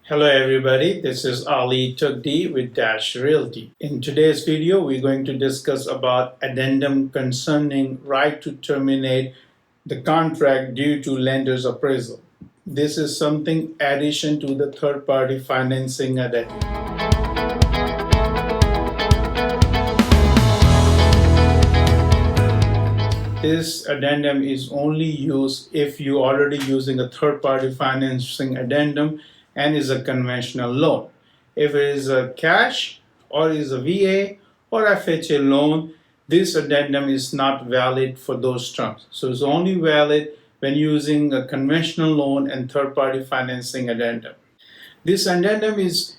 Hello everybody, this is Ali Tukdi with Dash Realty. In today's video, we're going to discuss about addendum concerning right to terminate the contract due to lender's appraisal. This is something addition to the third-party financing addendum. This addendum is only used if you already using a third-party financing addendum and is a conventional loan. If it is a cash or is a VA or FHA loan, this addendum is not valid for those terms. So it's only valid when using a conventional loan and third-party financing addendum. This addendum is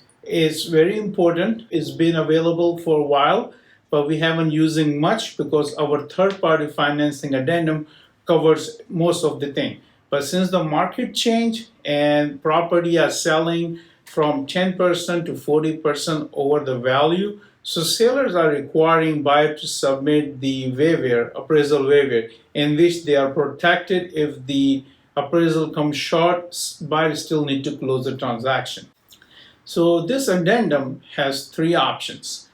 very important. It's been available for a while, but we haven't using much because our third-party financing addendum covers most of the thing. But since the market changed and property are selling from 10% to 40% over the value, so sellers are requiring buyer to submit the waiver, appraisal waiver, in which they are protected if the appraisal comes short, buyer still need to close the transaction. So this addendum has three options.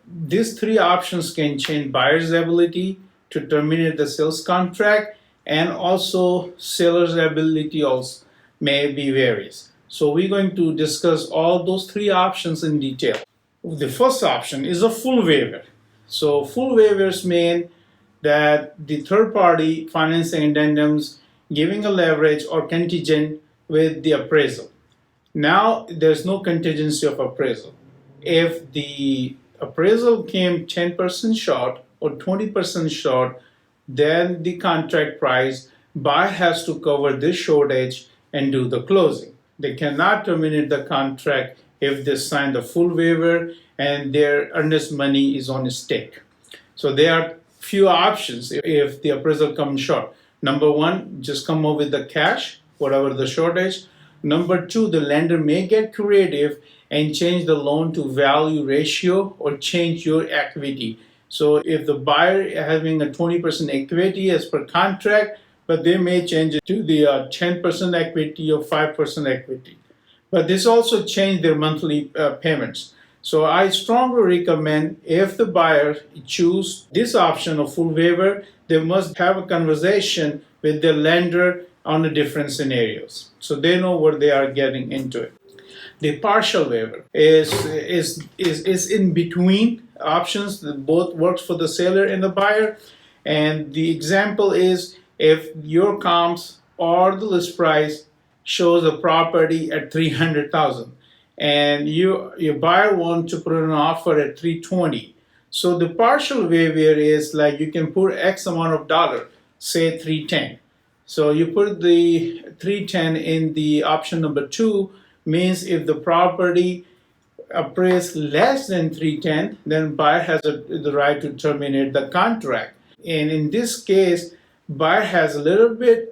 These three options can change buyer's ability to terminate the sales contract, and also seller's ability also may be varies. So we're going to discuss all those three options in detail. The first option is a full waiver. So full waivers mean that the third party financing addendums giving a leverage or contingent with the appraisal. Now there's no contingency of appraisal. If the appraisal came 10% short or 20% short, then the contract price, buyer has to cover this shortage and do the closing. They cannot terminate the contract if they sign the full waiver and their earnest money is on stake. So there are few options if the appraisal comes short. Number one, just come up with the cash, whatever the shortage. Number two, the lender may get creative and change the loan to value ratio or change your equity. So if the buyer having a 20% equity as per contract, but they may change it to the 10% equity or 5% equity. But this also change their monthly payments. So I strongly recommend if the buyer choose this option of full waiver, they must have a conversation with the lender on the different scenarios, so they know what they are getting into it. The partial waiver is in between options that both works for the seller and the buyer. And the example is if your comps or the list price shows a property at $300,000 and your buyer wants to put an offer at $320. So the partial waiver is like you can put X amount of dollar, say $310. So you put the $310 in the option number two, means if the property appraised less than $310, then buyer has the right to terminate the contract. And in this case, buyer has a little bit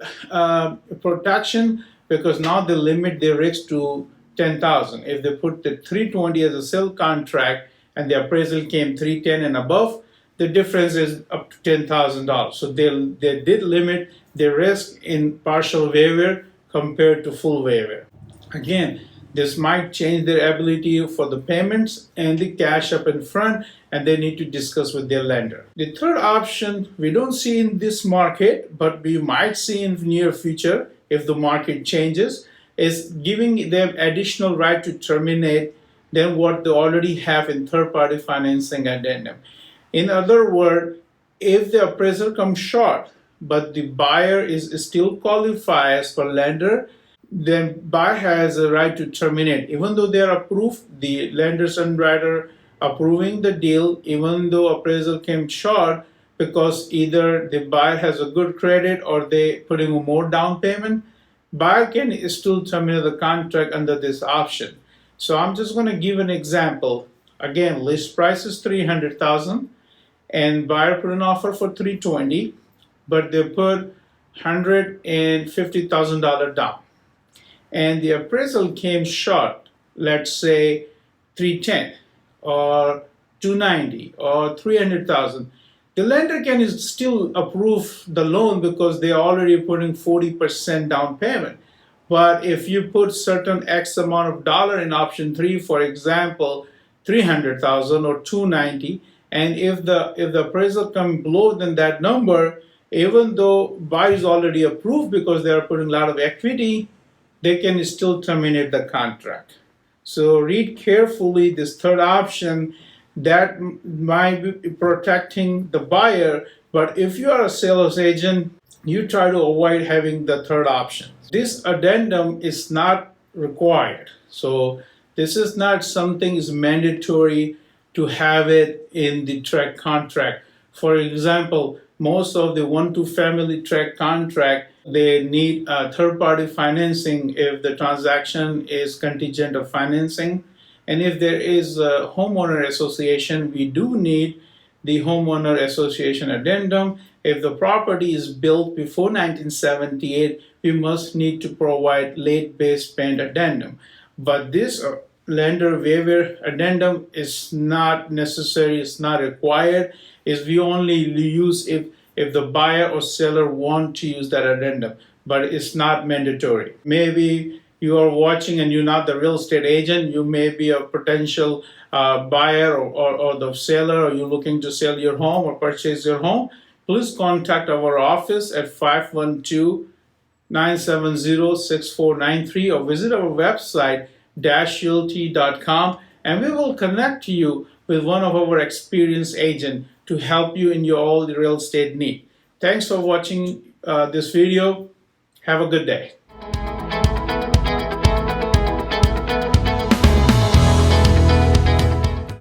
protection because now they limit their risk to $10,000. If they put the $320 as a sale contract and the appraisal came $310 and above, the difference is up to $10,000. So they did limit their risk in partial waiver compared to full waiver. Again, this might change their ability for the payments and the cash up in front, and they need to discuss with their lender. The third option we don't see in this market, but we might see in the near future if the market changes, is giving them additional right to terminate than what they already have in third-party financing addendum. In other words, if the appraisal comes short, but the buyer is still qualified as per lender, then buyer has a right to terminate. Even though they are approved, the lender's underwriter approving the deal, even though appraisal came short, because either the buyer has a good credit or they putting a more down payment, buyer can still terminate the contract under this option. So I'm just going to give an example. Again, list price is $300,000 and buyer put an offer for $320, but they put $150,000 down. And the appraisal came short, let's say $310 or $290 or $300,000. The lender can still approve the loan because they are already putting 40% down payment. But if you put certain X amount of dollar in option 3, for example, 300,000 or 290, and if the appraisal comes below than that number, even though buy is already approved because they are putting a lot of equity, they can still terminate the contract. So read carefully this third option that might be protecting the buyer. But if you are a sales agent, you try to avoid having the third option. This addendum is not required. So this is not something is mandatory to have it in the tract contract. For example, most of the 1-2 family tract contract, they need third party financing if the transaction is contingent of financing. And if there is a homeowner association, we do need the homeowner association addendum. If the property is built before 1978, we must need to provide late base payment addendum. But this lender waiver addendum is not necessary, it's not required. Is we only use if the buyer or seller want to use that addendum, but it's not mandatory. Maybe you are watching and you're not the real estate agent, you may be a potential buyer or the seller, or you're looking to sell your home or purchase your home. Please contact our office at 512-970-6493 or visit our website dashrealty.com, and we will connect you with one of our experienced agents to help you in your all real estate need. Thanks for watching this video. Have a good day.